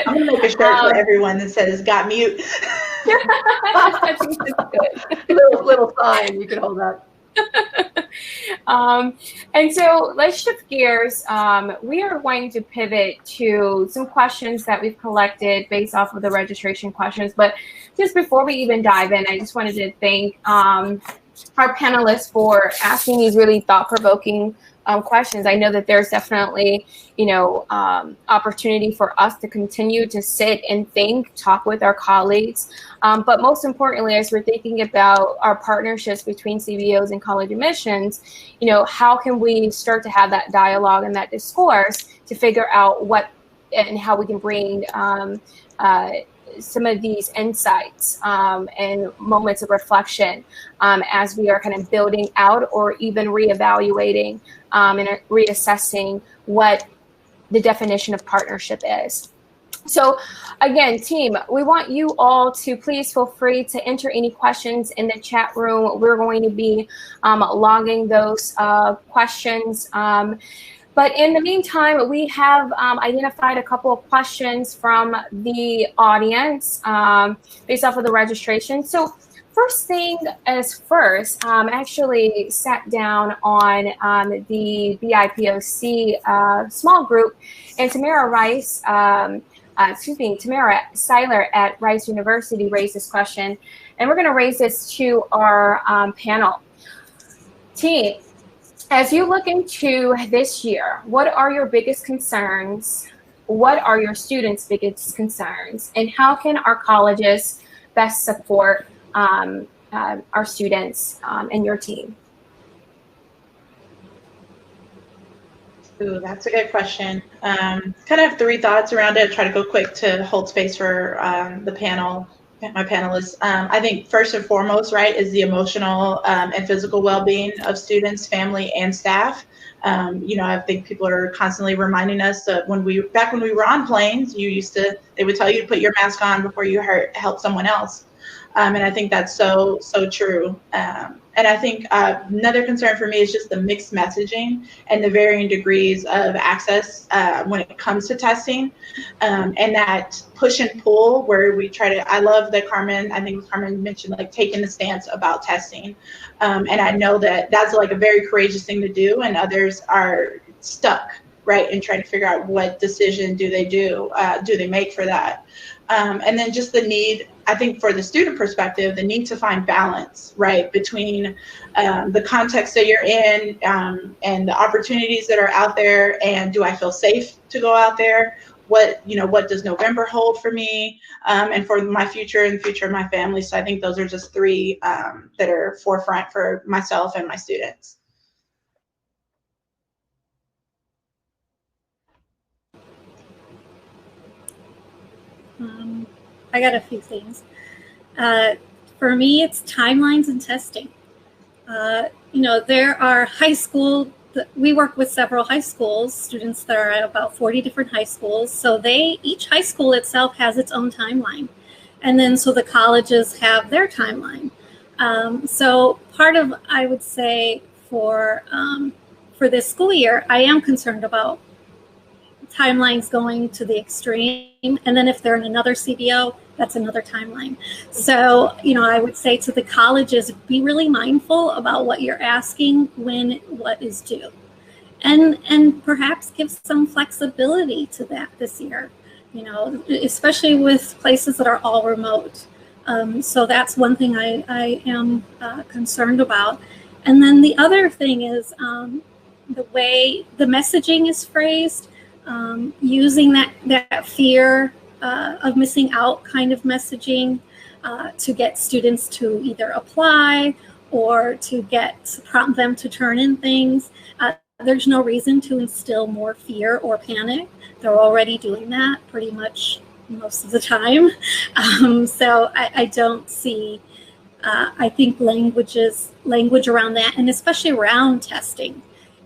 gonna make a shirt for everyone that says "got mute." I think that's good. little sign you can hold up. And so let's shift gears. We are going to pivot to some questions that we've collected based off of the registration questions. But just before we even dive in, I just wanted to thank our panelists for asking these really thought-provoking questions. I know that there's definitely, opportunity for us to continue to sit and think, talk with our colleagues. But most importantly, as we're thinking about our partnerships between CBOs and college admissions, how can we start to have that dialogue and that discourse to figure out what and how we can bring some of these insights and moments of reflection as we are kind of building out or even reevaluating and reassessing what the definition of partnership is. So again, team, we want you all to please feel free to enter any questions in the chat room. We're going to be logging those questions. But in the meantime, we have identified a couple of questions from the audience based off of the registration. So first thing is first, I actually sat down on the BIPOC small group, and Tamara Seiler at Rice University raised this question, and we're going to raise this to our panel. Team, as you look into this year, what are your biggest concerns? What are your students' biggest concerns? And how can our colleges best support our students and your team? Ooh, that's a good question. Kind of have three thoughts around it. Try to go quick to hold space for the panel, my panelists. I think first and foremost, right, is the emotional and physical well-being of students, family, and staff. I think people are constantly reminding us that back when we were on planes, they would tell you to put your mask on before you help someone else. And I think that's so true. And I think another concern for me is just the mixed messaging and the varying degrees of access when it comes to testing, and that push and pull where we try to, I love that Carmen mentioned, like, taking the stance about testing. And I know that that's like a very courageous thing to do, and others are stuck, right, and trying to figure out what decision do they make for that. And then just the need, I think for the student perspective, the need to find balance, right, between the context that you're in and the opportunities that are out there, and do I feel safe to go out there? What does November hold for me and for my future and the future of my family? So I think those are just three that are forefront for myself and my students. I got a few things. For me, it's timelines and testing. There are high school, we work with several high schools, students that are at about 40 different high schools. So each high school itself has its own timeline. And then so the colleges have their timeline. So part of, I would say, for this school year, I am concerned about timelines going to the extreme. And then if they're in another CBO, that's another timeline. So, I would say to the colleges, be really mindful about what you're asking when what is due. And perhaps give some flexibility to that this year, especially with places that are all remote. So that's one thing I am concerned about. And then the other thing is the way the messaging is phrased, using that fear of missing out kind of messaging to get students to either apply or to prompt them to turn in things. There's no reason to instill more fear or panic. They're already doing that pretty much most of the time. So I don't see, I think language around that, and especially around testing,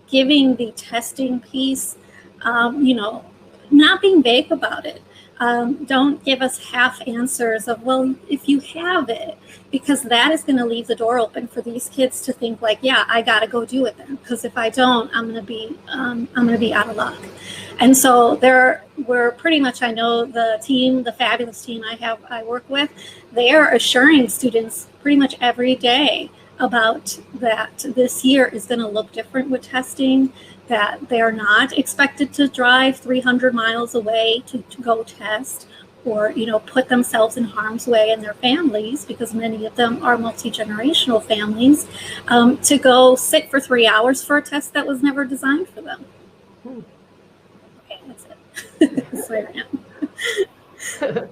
giving the testing piece, not being vague about it. Don't give us half answers of, well, if you have it, because that is going to leave the door open for these kids to think like, yeah, I got to go do it then, because if I don't, I'm going to be out of luck. And so we're pretty much, I know the fabulous team I work with, they are assuring students pretty much every day about that this year is going to look different with testing, that they're not expected to drive 300 miles away to go test or, put themselves in harm's way and their families, because many of them are multi-generational families, to go sit for 3 hours for a test that was never designed for them. Okay, that's it. That's where I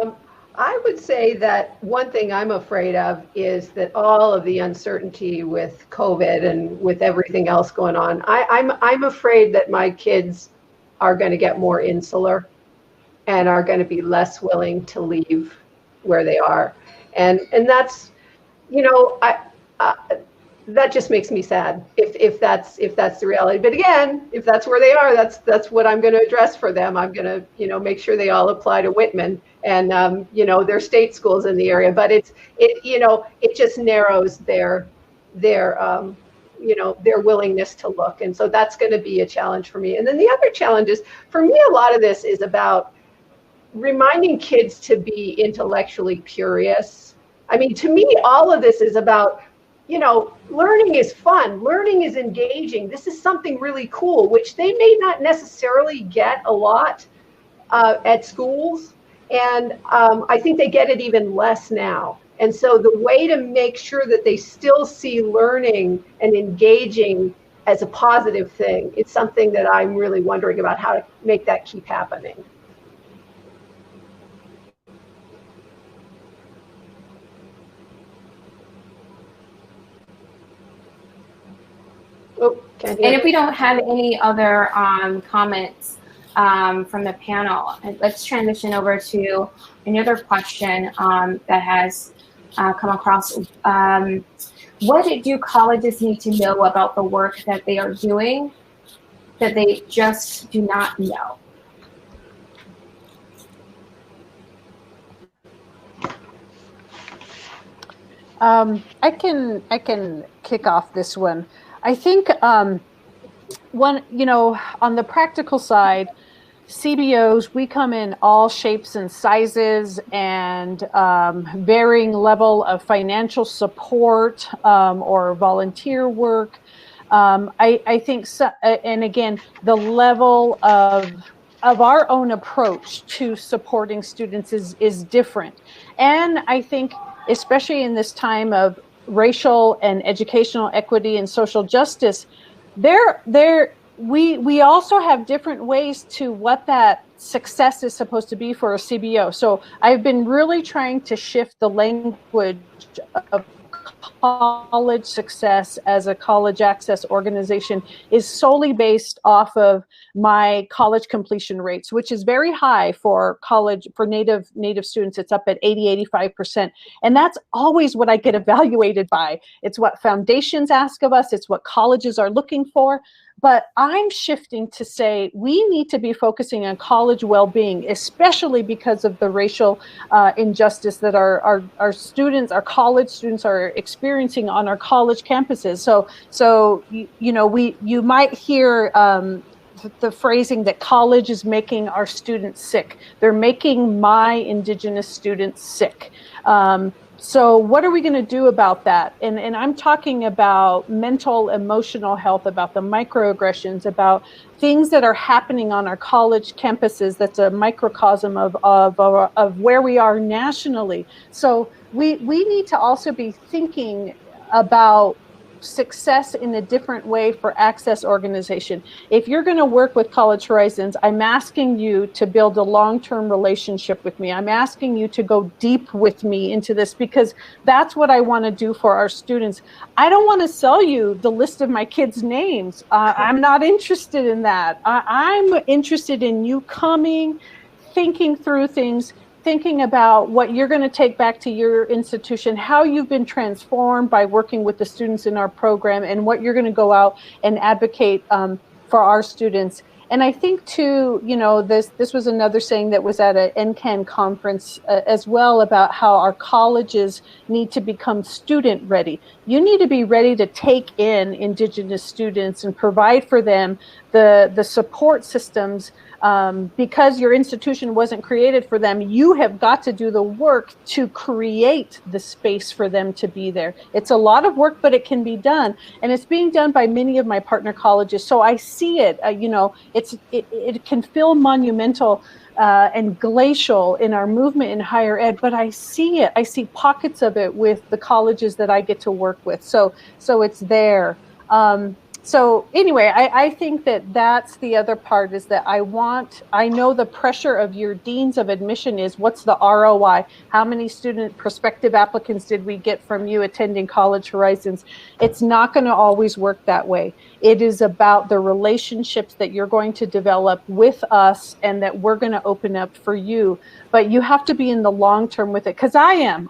am. I would say that one thing I'm afraid of is that all of the uncertainty with COVID and with everything else going on, I'm afraid that my kids are going to get more insular and are going to be less willing to leave where they are. And that's, that just makes me sad if that's the reality. But again, if that's where they are, that's what I'm going to address for them. I'm going to, make sure they all apply to Whitman and, their state schools in the area. But it just narrows their willingness to look. And so that's going to be a challenge for me. And then the other challenge is, for me, a lot of this is about reminding kids to be intellectually curious. I mean, to me, all of this is about, learning is fun. Learning is engaging. This is something really cool, which they may not necessarily get a lot at schools. And I think they get it even less now. And so the way to make sure that they still see learning and engaging as a positive thing, it's something that I'm really wondering about how to make that keep happening. And if we don't have any other comments from the panel, let's transition over to another question that has come across. What do colleges need to know about the work that they are doing that they just do not know? I can kick off this one. I think on the practical side, CBOs, we come in all shapes and sizes and varying level of financial support or volunteer work. I think, so, and again, the level of our own approach to supporting students is different. And I think, especially in this time of racial and educational equity and social justice, we also have different ways to what that success is supposed to be for a CBO. So I've been really trying to shift the language of college success as a college access organization is solely based off of my college completion rates, which is very high for college, for native students. It's up at 80-85%. And that's always what I get evaluated by. It's what foundations ask of us. It's what colleges are looking for. But I'm shifting to say we need to be focusing on college well-being, especially because of the racial injustice that our students, our college students, are experiencing on our college campuses. So you might hear the phrasing that college is making our students sick. They're making my Indigenous students sick. So what are we going to do about that? And I'm talking about mental, emotional health, about the microaggressions, about things that are happening on our college campuses that's a microcosm of where we are nationally. So we need to also be thinking about success in a different way for Access organization. If you're going to work with College Horizons, I'm asking you to build a long-term relationship with me. I'm asking you to go deep with me into this, because that's what I want to do for our students. I don't want to sell you the list of my kids' names. I'm not interested in that. I'm interested in you coming, thinking through things, thinking about what you're going to take back to your institution, how you've been transformed by working with the students in our program, and what you're going to go out and advocate for our students. And I think too, this was another saying that was at an NCAN conference as well, about how our colleges need to become student ready. You need to be ready to take in Indigenous students and provide for them the support systems. Because your institution wasn't created for them, you have got to do the work to create the space for them to be there. It's a lot of work, but it can be done. And it's being done by many of my partner colleges. So I see it, it can feel monumental and glacial in our movement in higher ed, but I see it. I see pockets of it with the colleges that I get to work with. So it's there. So anyway, I think that's the other part, is that I know the pressure of your deans of admission is, what's the ROI? How many student prospective applicants did we get from you attending College Horizons? It's not going to always work that way. It is about the relationships that you're going to develop with us and that we're going to open up for you. But you have to be in the long term with it, because I am.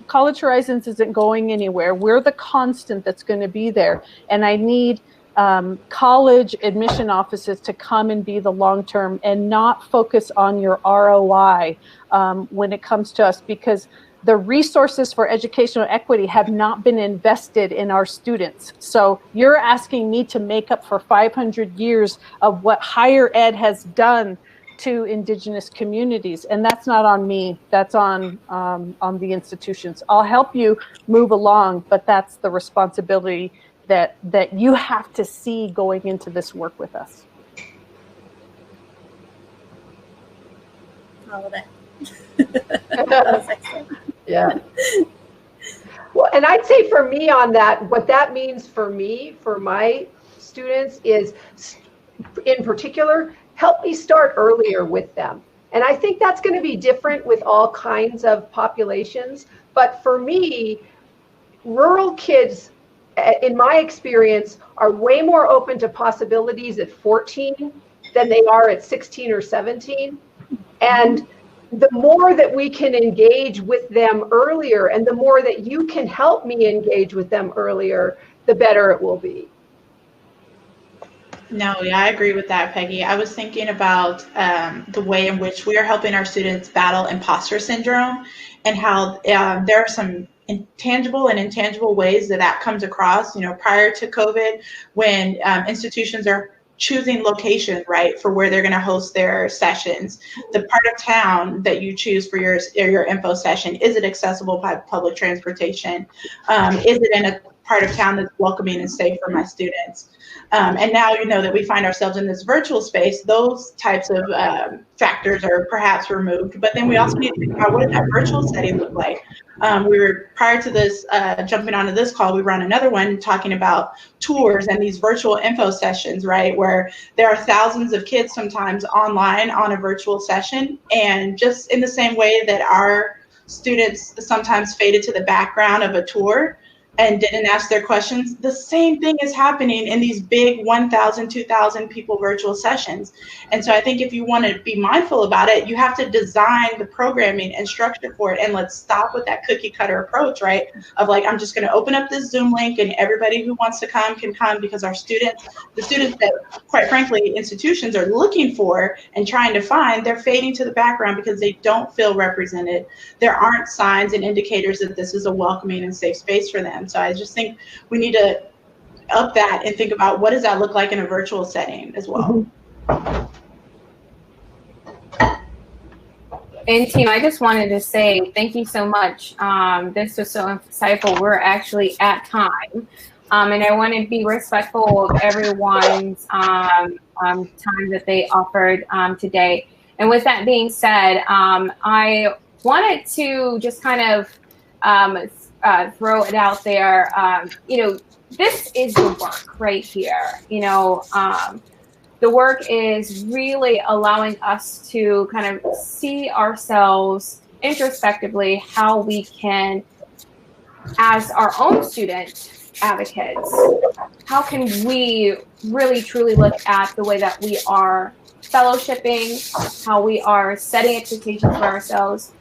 College Horizons isn't going anywhere. We're the constant that's going to be there. And I need college admission offices to come and be the long term and not focus on your ROI when it comes to us, because the resources for educational equity have not been invested in our students. So you're asking me to make up for 500 years of what higher ed has done to Indigenous communities, and that's not on me. That's on the institutions. I'll help you move along, but that's the responsibility that you have to see going into this work with us. All of that. Yeah. Well, and I'd say for me on that, what that means for me, for my students, is in particular, help me start earlier with them. And I think that's going to be different with all kinds of populations. But for me, rural kids, in my experience, are way more open to possibilities at 14 than they are at 16 or 17. And the more that we can engage with them earlier, and the more that you can help me engage with them earlier, the better it will be. No, yeah, I agree with that, Peggy. I was thinking about the way in which we are helping our students battle imposter syndrome, and how there are some tangible and intangible ways that comes across, prior to COVID, when institutions are choosing location, right, for where they're going to host their sessions. The part of town that you choose for your info session, is it accessible by public transportation? Is it in a part of town that's welcoming and safe for my students. And now, that we find ourselves in this virtual space, those types of factors are perhaps removed. But then we also need to think about, what does that virtual setting look like? Prior to this, jumping onto this call, we were on another one talking about tours and these virtual info sessions, right? Where there are thousands of kids sometimes online on a virtual session. And just in the same way that our students sometimes faded to the background of a tour and didn't ask their questions, the same thing is happening in these big 1,000, 2,000 people virtual sessions. And so I think if you want to be mindful about it, you have to design the programming and structure for it. And let's stop with that cookie cutter approach, right? Of like, I'm just going to open up this Zoom link and everybody who wants to come can come, because the students that, quite frankly, institutions are looking for and trying to find, they're fading to the background because they don't feel represented. There aren't signs and indicators that this is a welcoming and safe space for them. So I just think we need to up that and think about, what does that look like in a virtual setting as well. And team, I just wanted to say thank you so much. This was so insightful. We're actually at time. And I want to be respectful of everyone's time that they offered today. And with that being said, I wanted to just kind of throw it out there. This is the work right here. The work is really allowing us to kind of see ourselves introspectively, how we can, as our own student advocates, how can we really truly look at the way that we are fellowshipping, how we are setting expectations for ourselves,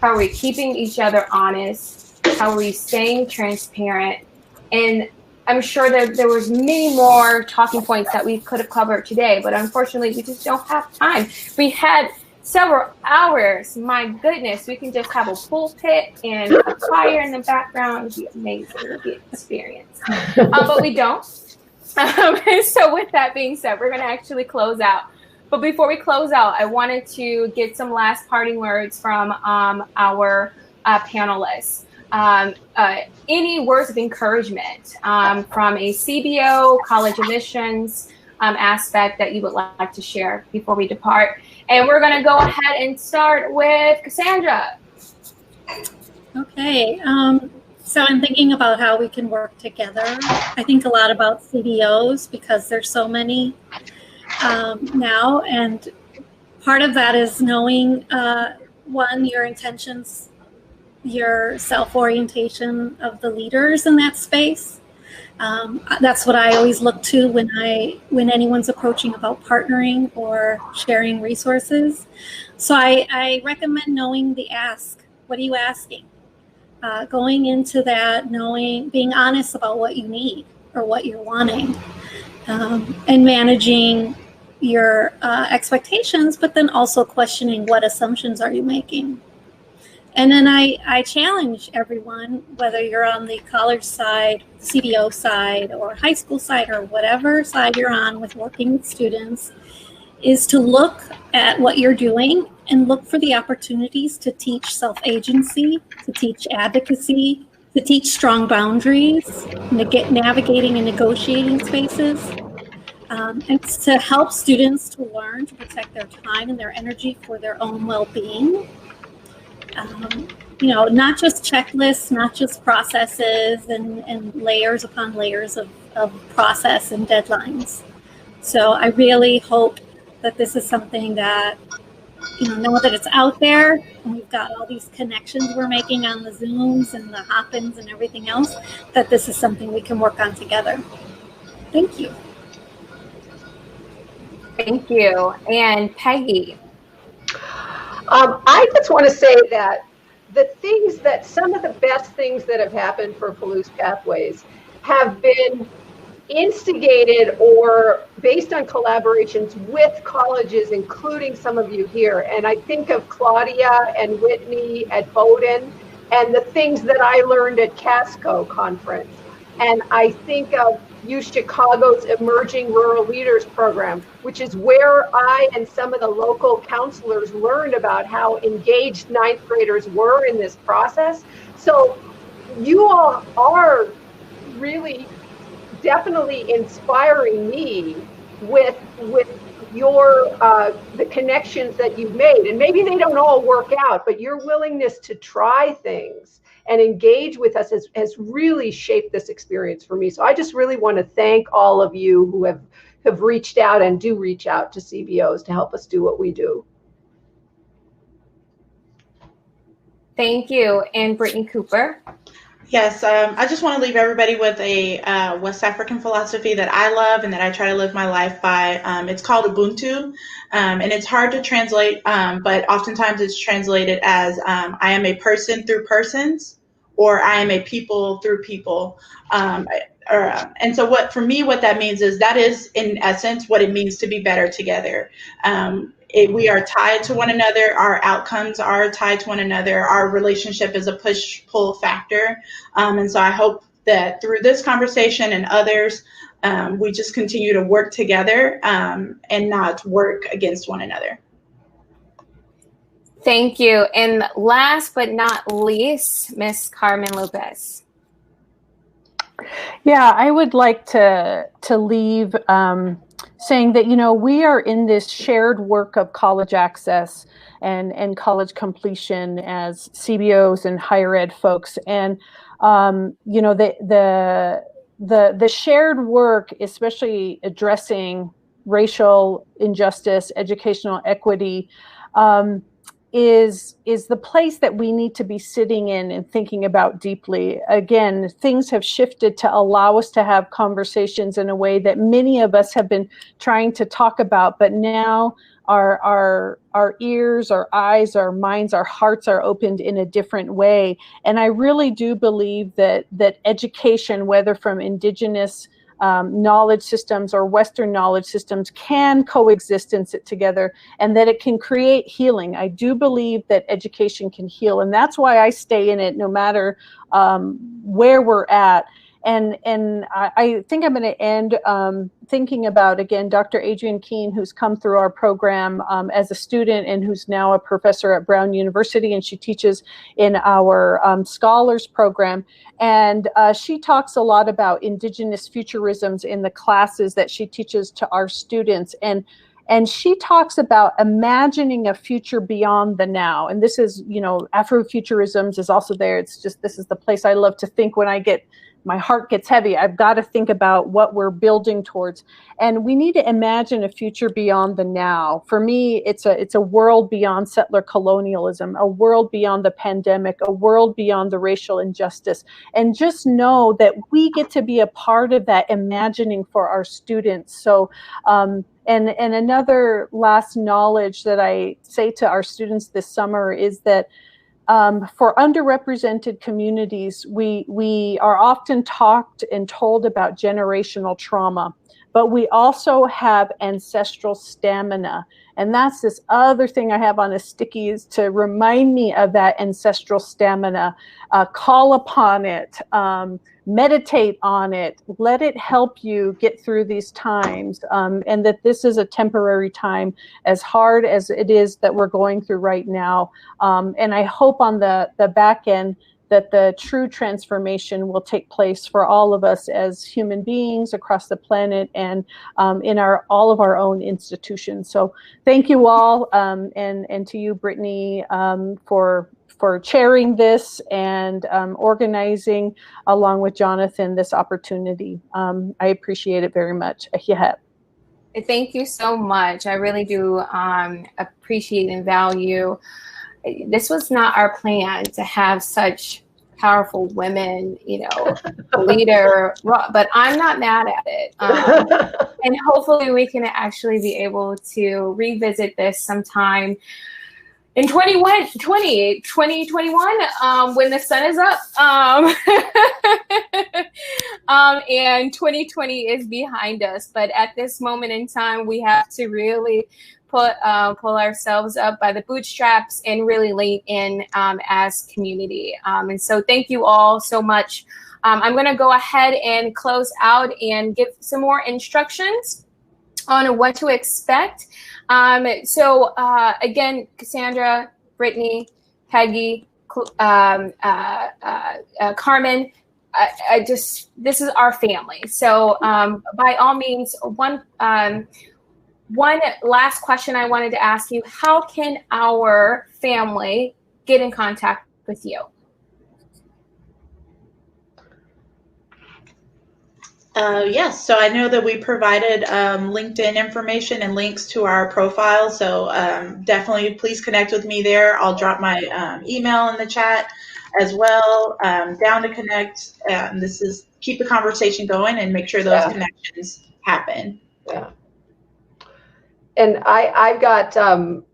how are we keeping each other honest, how are we staying transparent. And I'm sure that there was many more talking points that we could have covered today, but unfortunately we just don't have time. We had several hours. My goodness, we can just have a pulpit and a fire in the background. It would be amazing. It would be an experience. But we don't. So with that being said, we're going to actually close out. But before we close out, I wanted to get some last parting words from our panelists. Any words of encouragement from a CBO, college admissions aspect that you would like to share before we depart? And we're going to go ahead and start with Cassandra. Okay. So I'm thinking about how we can work together. I think a lot about CBOs because there's so many now. And part of that is knowing, one, your intentions, your self-orientation of the leaders in that space. That's what I always look to when anyone's approaching about partnering or sharing resources. So I recommend knowing the ask. What are you asking? Going into that, being honest about what you need or what you're wanting, and managing your expectations, but then also questioning what assumptions are you making. And then I challenge everyone, whether you're on the college side, CBO side, or high school side, or whatever side you're on with working with students, is to look at what you're doing and look for the opportunities to teach self-agency, to teach advocacy, to teach strong boundaries, navigating and negotiating spaces, and to help students to learn to protect their time and their energy for their own well-being. Not just checklists, not just processes and layers upon layers of process and deadlines. So I really hope that this is something that, know that it's out there, and we've got all these connections we're making on the Zooms and the hop-ins and everything else, that this is something we can work on together. Thank you. Thank you. And Peggy. I just want to say that some of the best things that have happened for Palouse Pathways have been instigated or based on collaborations with colleges, including some of you here. And I think of Claudia and Whitney at Bowdoin and the things that I learned at Casco conference. And I think of Chicago's Emerging Rural Leaders Program, which is where I and some of the local counselors learned about how engaged ninth graders were in this process. So you all are really definitely inspiring me with your the connections that you've made. And maybe they don't all work out, but your willingness to try things and engage with us has really shaped this experience for me. So I just really want to thank all of you who have reached out and do reach out to CBOs to help us do what we do. Thank you. And Brittany Cooper. Yes, I just want to leave everybody with a West African philosophy that I love and that I try to live my life by. It's called Ubuntu, and it's hard to translate, but oftentimes it's translated as I am a person through persons, or I am a people through people. And so what that means is that is, in essence, what it means to be better together. We are tied to one another. Our outcomes are tied to one another. Our relationship is a push-pull factor. And so I hope that through this conversation and others, we just continue to work together and not work against one another. Thank you. And last but not least, Miss Carmen Lopez. Yeah, I would like to leave saying that, we are in this shared work of college access and college completion as CBOs and higher ed folks. And, the shared work, especially addressing racial injustice, educational equity, is the place that we need to be sitting in and thinking about deeply. Again, things have shifted to allow us to have conversations in a way that many of us have been trying to talk about, but now our ears, our eyes, our minds, our hearts are opened in a different way. And I really do believe that education, whether from Indigenous knowledge systems or Western knowledge systems, can coexist and sit together, and that it can create healing. I do believe that education can heal, and that's why I stay in it no matter where we're at. And I think I'm going to end thinking about, again, Dr. Adrienne Keene, who's come through our program as a student and who's now a professor at Brown University, and she teaches in our scholars program. And she talks a lot about Indigenous futurisms in the classes that she teaches to our students. And she talks about imagining a future beyond the now. And this is, Afrofuturisms is also there. It's just, this is the place I love to think when my heart gets heavy. I've got to think about what we're building towards. And we need to imagine a future beyond the now. For me, it's a world beyond settler colonialism, a world beyond the pandemic, a world beyond the racial injustice. And just know that we get to be a part of that imagining for our students. So, and another last knowledge that I say to our students this summer is that for underrepresented communities, we are often talked and told about generational trauma, but we also have ancestral stamina. And that's this other thing I have on a sticky, is to remind me of that ancestral stamina. Call upon it, meditate on it, let it help you get through these times, and that this is a temporary time, as hard as it is that we're going through right now. And I hope on the back end that the true transformation will take place for all of us as human beings across the planet and in all of our own institutions. So thank you all, and to you, Brittany, for chairing this and organizing along with Jonathan this opportunity. I appreciate it very much. Thank you so much. I really do appreciate and value. This was not our plan to have such powerful women, leader, but I'm not mad at it. And hopefully we can actually be able to revisit this sometime in 2021, when the sun is up, and 2020 is behind us. But at this moment in time, we have to really pull ourselves up by the bootstraps and really lean in as community. And so thank you all so much. I'm going to go ahead and close out and give some more instructions on what to expect. So again, Cassandra, Brittany, Peggy, Carmen, this is our family. So by all means, one last question I wanted to ask you: how can our family get in contact with you? Yes, so I know that we provided LinkedIn information and links to our profile, so definitely please connect with me there. I'll drop my email in the chat as well. Down to connect. This is keep the conversation going and make sure those connections happen. Yeah. And I've got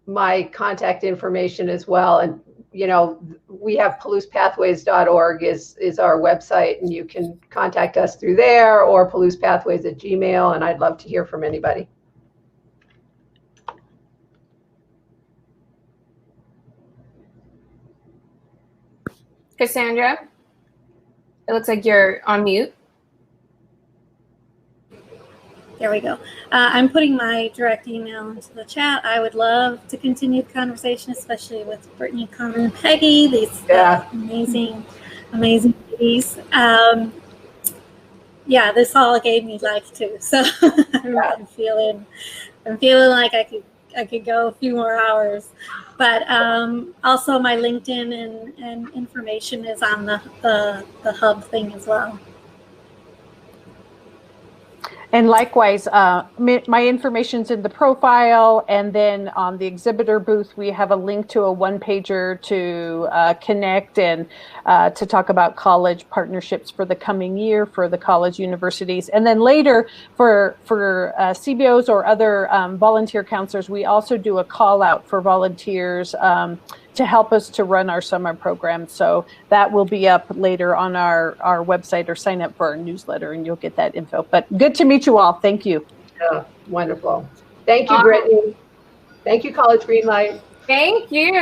my contact information as well. And, you know, we have PalousePathways.org is our website, and you can contact us through there, or PalousePathways@gmail.com, and I'd love to hear from anybody. Cassandra, it looks like you're on mute. There we go. I'm putting my direct email into the chat. I would love to continue the conversation, especially with Brittany, Carmen, and Peggy, these amazing ladies. Yeah, this all gave me life too. So I'm feeling like I could go a few more hours. But also my LinkedIn and information is on the hub thing as well. And likewise, my information's in the profile, and then on the exhibitor booth, we have a link to a one-pager to connect and to talk about college partnerships for the coming year for the college universities. And then later for CBOs or other volunteer counselors, we also do a call out for volunteers to help us to run our summer program. So that will be up later on our website, or sign up for our newsletter and you'll get that info. But good to meet you all. Thank you. Yeah, wonderful. Thank you, Brittany. Thank you, College Greenlight. Thank you.